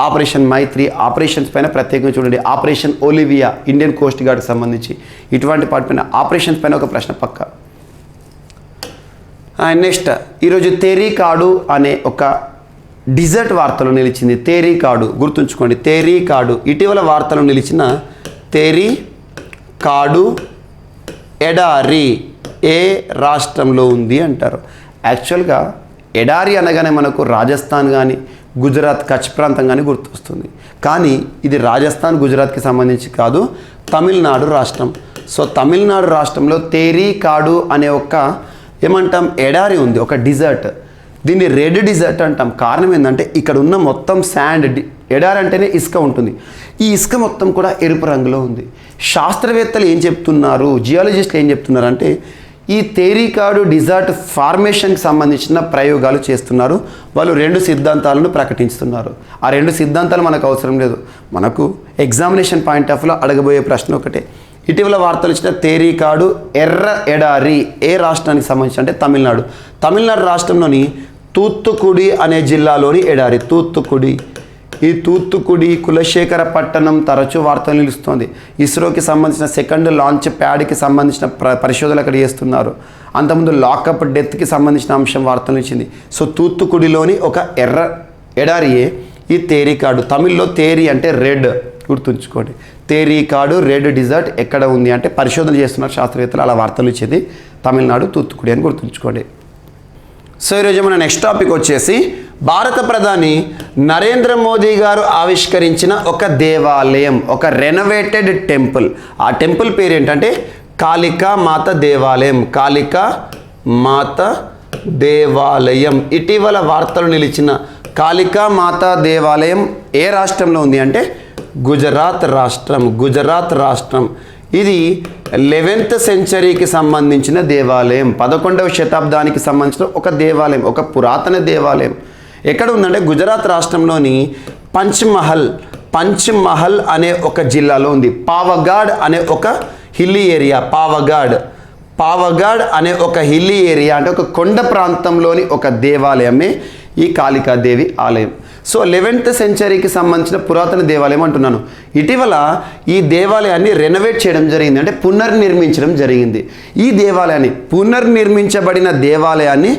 ఆపరేషన్ మైత్రి, ఆపరేషన్స్ పైన ప్రత్యేకంగా చూడండి. ఆపరేషన్ ఒలివియా ఇండియన్ కోస్ట్ గార్డ్కి సంబంధించి ఇటువంటి వాటి పైన ఆపరేషన్స్ పైన ఒక ప్రశ్న పక్క. నెక్స్ట్ ఈరోజు తేరీకాడు అనే ఒక డిజర్ట్ వార్తలు నిలిచింది. తేరీకాడు గుర్తుంచుకోండి. తేరీకాడు ఇటీవల వార్తలు నిలిచిన తేరీకాడు ఎడారి ఏ రాష్ట్రంలో ఉంది అంటారు. యాక్చువల్గా ఎడారి అనగానే మనకు రాజస్థాన్ కానీ గుజరాత్ కచ్ ప్రాంతం కానీ గుర్తొస్తుంది. కానీ ఇది రాజస్థాన్ గుజరాత్కి సంబంధించి కాదు, తమిళనాడు రాష్ట్రం. సో తమిళనాడు రాష్ట్రంలో తేరీకాడు అనే ఒక ఏమంటాం ఎడారి ఉంది, ఒక డిజర్ట్. దీన్ని రెడ్ డిజర్ట్ అంటాం. కారణం ఏంటంటే ఇక్కడ ఉన్న మొత్తం శాండ్, ఎడారి అంటేనే ఇసుక ఉంటుంది. ఈ ఇసుక మొత్తం కూడా ఎరుపు రంగులో ఉంది. శాస్త్రవేత్తలు ఏం చెప్తున్నారు, జియాలజిస్టులు ఏం చెప్తున్నారు అంటే ఈ తేరీకాడు డిజర్ట్ ఫార్మేషన్కి సంబంధించిన ప్రయోగాలు చేస్తున్నారు. వాళ్ళు 2 సిద్ధాంతాలను ప్రకటిస్తున్నారు. ఆ 2 సిద్ధాంతాలు మనకు అవసరం లేదు. మనకు ఎగ్జామినేషన్ పాయింట్ ఆఫ్ వ్యూలో అడగబోయే ప్రశ్న ఒకటే. ఇటీవల వార్తలు ఇచ్చిన తేరీకాడు ఎర్ర ఎడారి ఏ రాష్ట్రానికి సంబంధించి అంటే తమిళనాడు రాష్ట్రంలోని తూత్తుకుడి అనే జిల్లాలోని ఎడారి తూత్తుకుడి. ఈ తూత్తుకుడి కులశేఖర పట్టణం తరచూ వార్తలు నిలుస్తోంది. ఇస్రోకి సంబంధించిన సెకండ్ లాంచ్ ప్యాడ్కి సంబంధించిన పరిశోధనలు అక్కడ చేస్తున్నారు. అంతకుముందు లాకప్ డెత్కి సంబంధించిన అంశం వార్తలు ఇచ్చింది. సో తూత్తుకుడిలోని ఒక ఎర్ర ఎడారియే ఈ తేరీకాడు. తమిళ్లో తేరి అంటే రెడ్, గుర్తుంచుకోండి. తేరీకాడు రెడ్ డిజర్ట్ ఎక్కడ ఉంది అంటే పరిశోధన చేస్తున్నారు శాస్త్రవేత్తలు. అలా వార్తలు ఇచ్చేది తమిళనాడు తూత్తుకుడి అని గుర్తుంచుకోండి. సో ఈరోజు మన నెక్స్ట్ టాపిక్ వచ్చేసి భారత ప్రధాని నరేంద్ర మోదీ గారు ఆవిష్కరించిన ఒక దేవాలయం, ఒక రెనోవేటెడ్ టెంపుల్. ఆ టెంపుల్ పేరు ఏంటంటే కాళికా మాత దేవాలయం. కాళికా మాత దేవాలయం ఇటీవల వార్తలు నిలిచిన కాళికా మాత దేవాలయం ఏ రాష్ట్రంలో ఉంది అంటే గుజరాత్ రాష్ట్రం. ఇది 11th సెంచరీకి సంబంధించిన దేవాలయం. 11వ శతాబ్దానికి సంబంధించిన ఒక దేవాలయం, ఒక పురాతన దేవాలయం. ఎక్కడ ఉందంటే గుజరాత్ రాష్ట్రంలోని పంచ్మహల్ అనే ఒక జిల్లాలో ఉంది. పావగాడ్ అనే ఒక హిల్లీ ఏరియా. పావగాడ్ అనే ఒక హిల్లీ ఏరియా అంటే ఒక కొండ ప్రాంతంలోని ఒక దేవాలయమే ఈ కాళికాదేవి ఆలయం. సో 11th సెంచరీకి సంబంధించిన పురాతన దేవాలయం అంటున్నాను. ఇటీవల ఈ దేవాలయాన్ని రెనోవేట్ చేయడం జరిగింది, అంటే పునర్నిర్మించడం జరిగింది. ఈ దేవాలయాన్ని పునర్నిర్మించబడిన దేవాలయాన్ని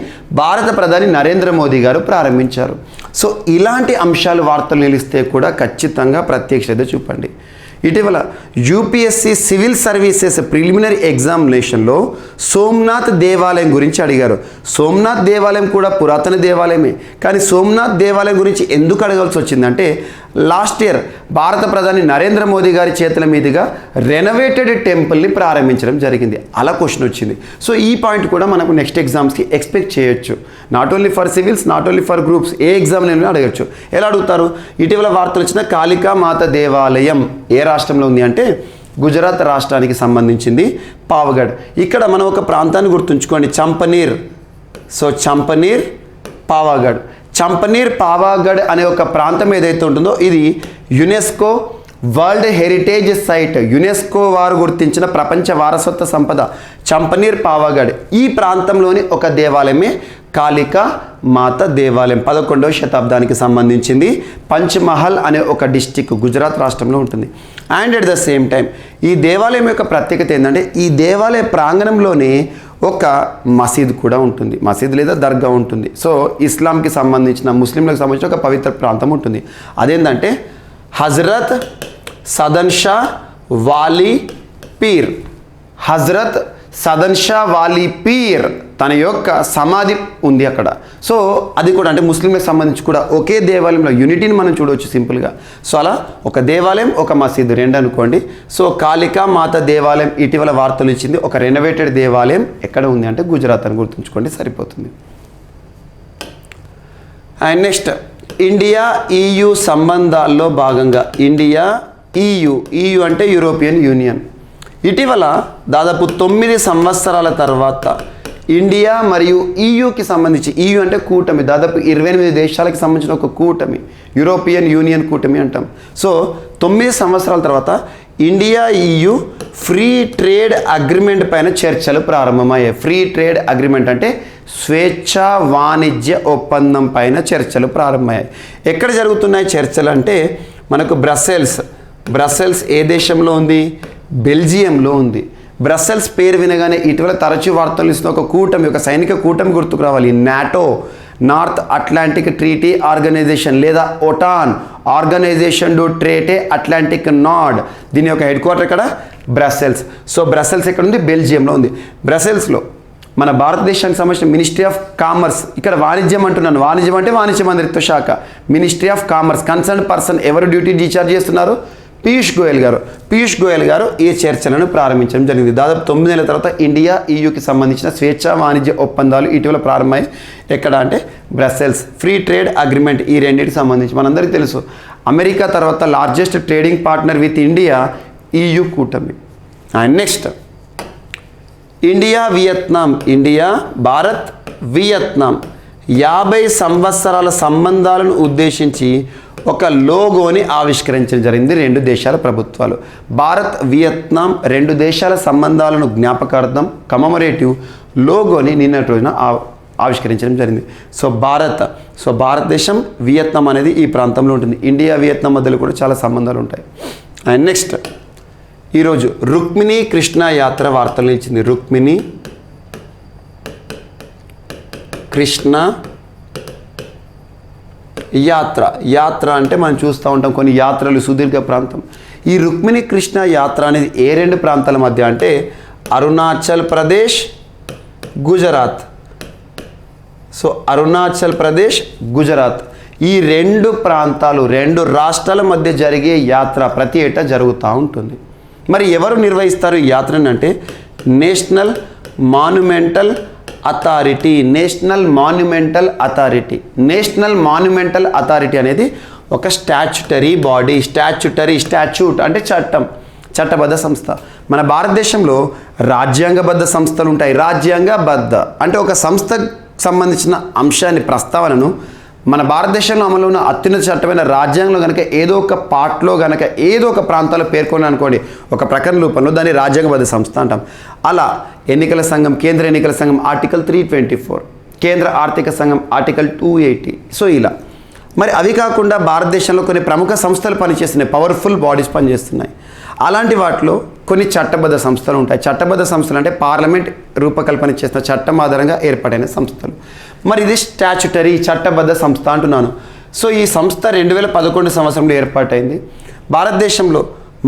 భారత ప్రధాని నరేంద్ర మోదీ గారు ప్రారంభించారు. సో ఇలాంటి అంశాలు వార్తలు నిలిస్తే కూడా ఖచ్చితంగా ప్రత్యేక శ్రద్ధ చూపండి. ఇటీవల యూపీఎస్సీ సివిల్ సర్వీసెస్ ప్రిలిమినరీ ఎగ్జామినేషన్లో సోమనాథ్ దేవాలయం గురించి అడిగారు. సోమనాథ్ దేవాలయం కూడా పురాతన దేవాలయమే. కానీ సోమనాథ్ దేవాలయం గురించి ఎందుకు అడగాల్సి వచ్చిందంటే లాస్ట్ ఇయర్ భారత ప్రధాని నరేంద్ర మోదీ గారి చేతుల మీదుగా రెనోవేటెడ్ టెంపుల్ని ప్రారంభించడం జరిగింది. అలా క్వశ్చన్ వచ్చింది. సో ఈ పాయింట్ కూడా మనకు నెక్స్ట్ ఎగ్జామ్స్కి ఎక్స్పెక్ట్ చేయొచ్చు. Not only for civils, not only for groups, ఏ ఎగ్జామ్లో అడగచ్చు. ఎలా అడుగుతారు? ఇటీవల వార్తలు వచ్చిన కాళికా మాత దేవాలయం ఏ రాష్ట్రంలో ఉంది అంటే గుజరాత్ రాష్ట్రానికి సంబంధించింది పావగఢ్. ఇక్కడ మనం ఒక ప్రాంతాన్ని గుర్తుంచుకోండి, చంపనీర్. సో చంపనీర్ పావాగఢ్ అనే ఒక ప్రాంతం ఏదైతే ఉంటుందో ఇది UNESCO World Heritage Site, UNESCO వారు గుర్తించిన ప్రపంచ వారసత్వ సంపద చంపనీర్ పావాగఢ్. ఈ ప్రాంతంలోని ఒక దేవాలయమే కాళికా మాత దేవాలయం 11వ శతాబ్దానికి సంబంధించింది. పంచ్మహల్ అనే ఒక డిస్టిక్ గుజరాత్ రాష్ట్రంలో ఉంటుంది. And at the same time ఈ దేవాలయం యొక్క ప్రత్యేకత ఏంటంటే ఈ దేవాలయ ప్రాంగణంలోనే ఒక మసీద్ కూడా ఉంటుంది. మసీద్ లేదా దర్గా ఉంటుంది. సో ఇస్లాంకి సంబంధించిన ముస్లింలకు సంబంధించిన ఒక పవిత్ర ప్రాంతం ఉంటుంది. అదేంటంటే హజరత్ సదన్ షా వాలి పీర్. హజరత్ సదన్ షా వాలి పీర్ తన యొక్క సమాధి ఉంది అక్కడ. సో అది కూడా అంటే ముస్లింలకు సంబంధించి కూడా ఒకే దేవాలయంలో యూనిటీని మనం చూడవచ్చు సింపుల్గా. సో అలా ఒక దేవాలయం ఒక మసీదు రెండు అనుకోండి. సో కాళికా మాత దేవాలయం ఇటీవల వార్తలు ఇచ్చింది. ఒక రెనోవేటెడ్ దేవాలయం ఎక్కడ ఉంది అంటే గుజరాత్ అని గుర్తుంచుకోండి సరిపోతుంది. అండ్ నెక్స్ట్ ఇండియా EU సంబంధాల్లో భాగంగా ఇండియా EU అంటే యూరోపియన్ యూనియన్. ఇటీవల దాదాపు 9 సంవత్సరాల తర్వాత ఇండియా మరియు EUకి సంబంధించి EU అంటే కూటమి దాదాపు 28 దేశాలకు సంబంధించిన ఒక కూటమి యూరోపియన్ యూనియన్ కూటమి అంటాం. సో 9 సంవత్సరాల తర్వాత India EU free trade agreement పైన చర్చలు ప్రారంభమయ్యాయి. ఫ్రీ ట్రేడ్ అగ్రిమెంట్ అంటే స్వేచ్ఛా వాణిజ్య ఒప్పందం పైన చర్చలు ప్రారంభమయ్యాయి. ఎక్కడ జరుగుతున్నాయి చర్చలు అంటే మనకు బ్రసెల్స్ ఏ దేశంలో ఉంది? బెల్జియంలో ఉంది. బ్రసెల్స్ పేరు వినగానే ఇటీవల తరచూ వార్తలు ఇస్తున్న ఒక కూటమి ఒక సైనిక కూటమి గుర్తుకు రావాలి. NATO North Atlantic treaty organisation లేదా OTAN ఆర్గనైజేషన్ డు ట్రేటే అట్లాంటిక్ నార్డ్. దీని యొక్క హెడ్ క్వార్టర్ ఇక్కడ బ్రసెల్స్. సో బ్రసెల్స్ ఎక్కడ ఉంది? బెల్జియంలో ఉంది. బ్రసెల్స్లో మన భారతదేశానికి సంబంధించిన మినిస్ట్రీ ఆఫ్ కామర్స్ ఇక్కడ వాణిజ్యం అంటున్నాను. వాణిజ్యం అంటే వాణిజ్య మంత్రిత్వ శాఖ. Ministry of commerce concern person ఎవరు డ్యూటీ డిశ్చార్జ్ చేస్తున్నారు? పీయూష్ గోయల్ గారు ఈ చర్చలను ప్రారంభించడం జరిగింది. దాదాపు 9 నెలల తర్వాత ఇండియా EUకి సంబంధించిన స్వేచ్ఛా వాణిజ్య ఒప్పందాలు ఇటీవల ప్రారంభమై ఎక్కడ అంటే బ్రసెల్స్. ఫ్రీ ట్రేడ్ అగ్రిమెంట్ ఈ రెండింటికి సంబంధించి మనందరికీ తెలుసు అమెరికా తర్వాత largest trading partner with India EU కూటమి. And next India Bharat Vietnam 50 సంవత్సరాల సంబంధాలను ఉద్దేశించి ఒక లోగోని ఆవిష్కరించడం జరిగింది రెండు దేశాల ప్రభుత్వాలు. భారత్ వియత్నాం రెండు దేశాల సంబంధాలను జ్ఞాపకార్థం కమమరేటివ్ లోగోని నిన్నటి రోజున ఆవిష్కరించడం జరిగింది. సో భారతదేశం వియత్నాం అనేది ఈ ప్రాంతంలో ఉంటుంది. ఇండియా వియత్నాం మధ్యలో కూడా చాలా సంబంధాలు ఉంటాయి. అండ్ నెక్స్ట్ ఈరోజు రుక్మిణి కృష్ణ యాత్ర వార్తలు ఇచ్చింది. రుక్మిణి కృష్ణ యాత్ర అంటే మనం చూస్తూ ఉంటాం కొన్ని యాత్రలు సుదీర్ఘ ప్రాంతం. ఈ రుక్మిణి కృష్ణ యాత్ర అనేది ఏ రెండు ప్రాంతాల మధ్య అంటే అరుణాచల్ ప్రదేశ్ గుజరాత్. సో అరుణాచల్ ప్రదేశ్ గుజరాత్ ఈ రెండు ప్రాంతాలు రెండు రాష్ట్రాల మధ్య జరిగే యాత్ర ప్రతి ఏటా జరుగుతూ ఉంటుంది. మరి ఎవరు నిర్వహిస్తారు ఈ యాత్రని అంటే నేషనల్ మాన్యుమెంటల్ అథారిటీ అనేది ఒక స్టాచ్యుటరీ బాడీ. స్టాచ్యూట్ అంటే చట్టబద్ధ సంస్థ. మన భారతదేశంలో రాజ్యాంగబద్ధ సంస్థలు ఉంటాయి. రాజ్యాంగబద్ధ అంటే ఒక సంస్థకు సంబంధించిన అంశాన్ని ప్రస్తావనను మన భారతదేశంలో అమలు ఉన్న అత్యున్నత చట్టమైన రాజ్యాంగంలో కనుక ఏదో ఒక పార్ట్లో కనుక ఏదో ఒక ప్రాంతాల్లో పేర్కొని అనుకోండి ఒక ప్రకరణ రూపంలో దాన్ని రాజ్యాంగబద్ధ సంస్థ అంటాం. అలా ఎన్నికల సంఘం కేంద్ర ఎన్నికల సంఘం ఆర్టికల్ 324, కేంద్ర ఆర్థిక సంఘం ఆర్టికల్ 280. సో ఇలా మరి అవి కాకుండా భారతదేశంలో కొన్ని ప్రముఖ సంస్థలు పనిచేస్తున్నాయి, పవర్ఫుల్ బాడీస్ పనిచేస్తున్నాయి. అలాంటి వాటిలో కొన్ని చట్టబద్ధ సంస్థలు ఉంటాయి. చట్టబద్ధ సంస్థలు అంటే పార్లమెంట్ రూపకల్పన చేసిన చట్టం ఆధారంగా ఏర్పడిన సంస్థలు. మరి ఇది స్టాచ్యుటరీ చట్టబద్ధ సంస్థ అంటున్నాను. సో ఈ సంస్థ 2011 సంవత్సరంలో ఏర్పాటైంది. భారతదేశంలో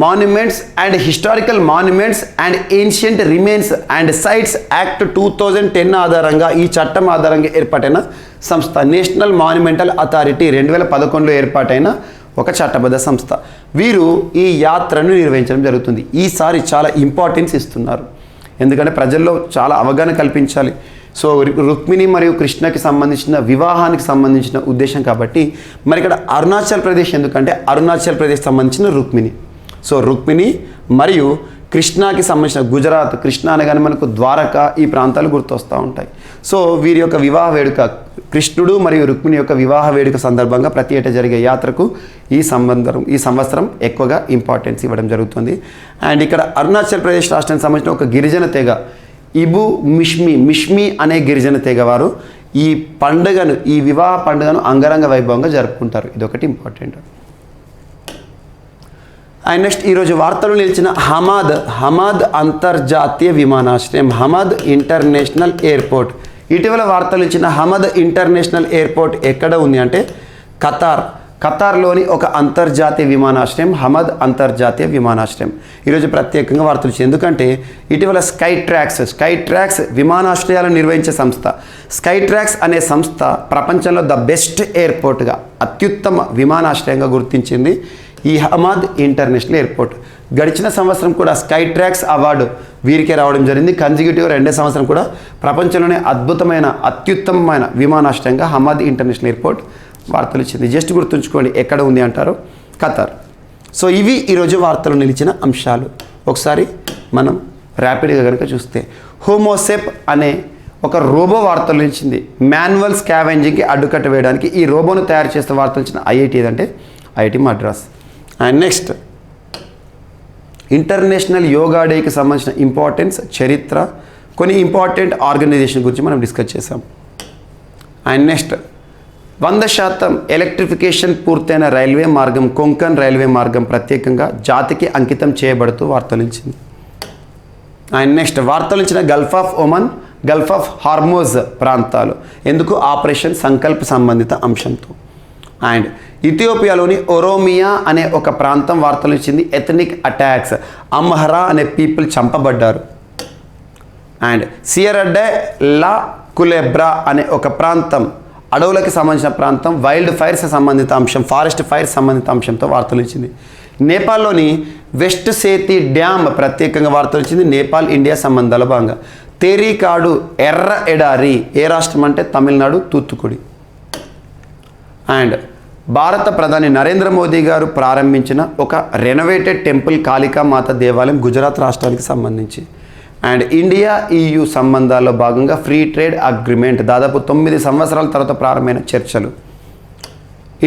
monuments and historical monuments and ancient remains and sites act 2010 ఆధారంగా ఈ చట్టం ఆధారంగా ఏర్పాటైన సంస్థ నేషనల్ మాన్యుమెంటల్ అథారిటీ 2011లో ఏర్పాటైన ఒక చట్టబద్ధ సంస్థ. వీరు ఈ యాత్రను నిర్వహించడం జరుగుతుంది. ఈసారి చాలా ఇంపార్టెన్స్ ఇస్తున్నారు ఎందుకంటే ప్రజల్లో చాలా అవగాహన కల్పించాలి. సో రుక్మిణి మరియు కృష్ణకి సంబంధించిన వివాహానికి సంబంధించిన ఉద్దేశం కాబట్టి మరి ఇక్కడ అరుణాచల్ ప్రదేశ్ ఎందుకంటే అరుణాచల్ ప్రదేశ్ సంబంధించిన రుక్మిణి. సో రుక్మిణి మరియు కృష్ణాకి సంబంధించిన గుజరాత్ కృష్ణ అనగానే మనకు ద్వారకా ఈ ప్రాంతాలు గుర్తొస్తూ ఉంటాయి. సో వీరి యొక్క వివాహ వేడుక కృష్ణుడు మరియు రుక్మిణి యొక్క వివాహ వేడుక సందర్భంగా ప్రతి ఏటా జరిగే యాత్రకు ఈ సంవత్సరం ఎక్కువగా ఇంపార్టెన్స్ ఇవ్వడం జరుగుతుంది. అండ్ ఇక్కడ అరుణాచల్ ప్రదేశ్ రాష్ట్రానికి సంబంధించిన ఒక గిరిజన తెగ ఇబు మిష్మి అనే గిరిజన తెగ వారు ఈ పండుగను, ఈ వివాహ పండుగను అంగరంగ వైభవంగా జరుపుకుంటారు. ఇదొకటి ఇంపార్టెంట్. అండ్ నెక్స్ట్ ఈరోజు వార్తలు నిలిచిన హమాద్ అంతర్జాతీయ విమానాశ్రయం, హమద్ ఇంటర్నేషనల్ ఎయిర్పోర్ట్. ఇటీవల వార్తలు ఇచ్చిన హమద్ ఇంటర్నేషనల్ ఎయిర్పోర్ట్ ఎక్కడ ఉంది అంటే ఖతార్లోని ఒక అంతర్జాతీయ విమానాశ్రయం, హమద్ అంతర్జాతీయ విమానాశ్రయం. ఈరోజు ప్రత్యేకంగా వార్తలు ఇచ్చింది. ఎందుకంటే ఇటీవల స్కై ట్రాక్స్ విమానాశ్రయాలను నిర్వహించే సంస్థ. స్కై ట్రాక్స్ అనే సంస్థ ప్రపంచంలో ద బెస్ట్ ఎయిర్పోర్ట్గా, అత్యుత్తమ విమానాశ్రయంగా గుర్తించింది ఈ హమద్ ఇంటర్నేషనల్ ఎయిర్పోర్ట్. గడిచిన సంవత్సరం కూడా స్కై ట్రాక్స్ అవార్డు వీరికే రావడం జరిగింది. కన్సిక్యూటివ్ రెండో సంవత్సరం కూడా ప్రపంచంలోనే అత్యుత్తమమైన విమానాశ్రయంగా హమద్ ఇంటర్నేషనల్ ఎయిర్పోర్ట్ వార్తలు ఇచ్చింది. జస్ట్ గుర్తుంచుకోండి ఎక్కడ ఉంది అంటారు, ఖతార్. సో ఇవి ఈరోజు వార్తలు నిలిచిన అంశాలు. ఒకసారి మనం ర్యాపిడ్గా కనుక చూస్తే హోమోసెప్ అనే ఒక రోబో వార్తలు నిలిచింది. మాన్యువల్ స్కావెంజింగ్కి అడ్డుకట్ట వేయడానికి ఈ రోబోను తయారు చేస్తే వార్తలు ఇచ్చిన ఐఐటి ఏదంటే IIT Madras. And next international yoga డేకి సంబంధించిన ఇంపార్టెన్స్, చరిత్ర, కొన్ని ఇంపార్టెంట్ ఆర్గనైజేషన్ గురించి మనం డిస్కస్ చేసాం. అండ్ నెక్స్ట్ 100% ఎలక్ట్రిఫికేషన్ పూర్తయిన రైల్వే మార్గం, కొంకన్ రైల్వే మార్గం ప్రత్యేకంగా జాతికి అంకితం చేయబడుతూ వార్తలు ఇచ్చింది. అండ్ నెక్స్ట్ వార్తలు ఇచ్చిన Gulf of Oman, Gulf of Hormuz ప్రాంతాలు ఎందుకు, ఆపరేషన్ సంకల్ప్ సంబంధిత అంశంతో. అండ్ ఇథియోపియాలోని ఒరోమియా అనే ఒక ప్రాంతం వార్తలు ఇచ్చింది. ఎథనిక్ అటాక్స్, అమ్హరా అనే పీపుల్ చంపబడ్డారు. అండ్ సియరడ్డే లా కులెబ్రా అనే ఒక ప్రాంతం, అడవులకు సంబంధించిన ప్రాంతం, వైల్డ్ ఫైర్స్ సంబంధిత అంశం, ఫారెస్ట్ ఫైర్స్ సంబంధిత అంశంతో వార్తలు ఇచ్చింది. నేపాల్లోని వెస్ట్ సేతి డ్యామ్ ప్రత్యేకంగా వార్తలు ఇచ్చింది. నేపాల్ ఇండియా సంబంధాల భాగంగా. తేరీకాడు ఎర్ర ఎడారి ఏ రాష్ట్రం అంటే తమిళనాడు, తూత్తుకుడి. అండ్ భారత ప్రధాని నరేంద్ర మోదీ గారు ప్రారంభించిన ఒక రెనోవేటెడ్ టెంపుల్ కాళికామాత దేవాలయం గుజరాత్ రాష్ట్రానికి సంబంధించి. అండ్ ఇండియా EU సంబంధాల్లో భాగంగా ఫ్రీ ట్రేడ్ అగ్రిమెంట్ దాదాపు 9 సంవత్సరాల తర్వాత ప్రారంభమైన చర్చలు.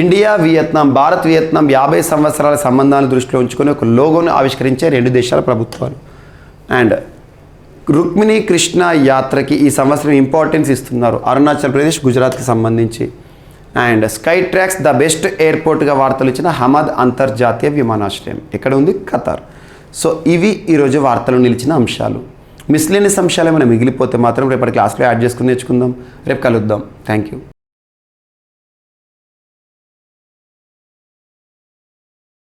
ఇండియా వియత్నాం, భారత్ వియత్నాం 50 సంవత్సరాల సంబంధాలను దృష్టిలో ఉంచుకొని ఒక లోగోను ఆవిష్కరించే 2 దేశాల ప్రభుత్వాలు. అండ్ రుక్మిణి కృష్ణ యాత్రకి ఈ సంవత్సరం ఇంపార్టెన్స్ ఇస్తున్నారు, అరుణాచల్ ప్రదేశ్, గుజరాత్కి సంబంధించి. And Skytrax the best ఎయిర్పోర్ట్గా వార్తలు ఇచ్చిన హమద్ అంతర్జాతీయ విమానాశ్రయం ఎక్కడ ఉంది, ఖతార్. సో ఇవి ఈరోజు వార్తలు నిలిచిన అంశాలు. మిస్లేనియస్ అంశాలు ఏమైనా మిగిలిపోతే మాత్రం రేపటి క్లాస్లో యాడ్ చేసుకుని నేర్చుకుందాం. రేపు కలుద్దాం. Thank you.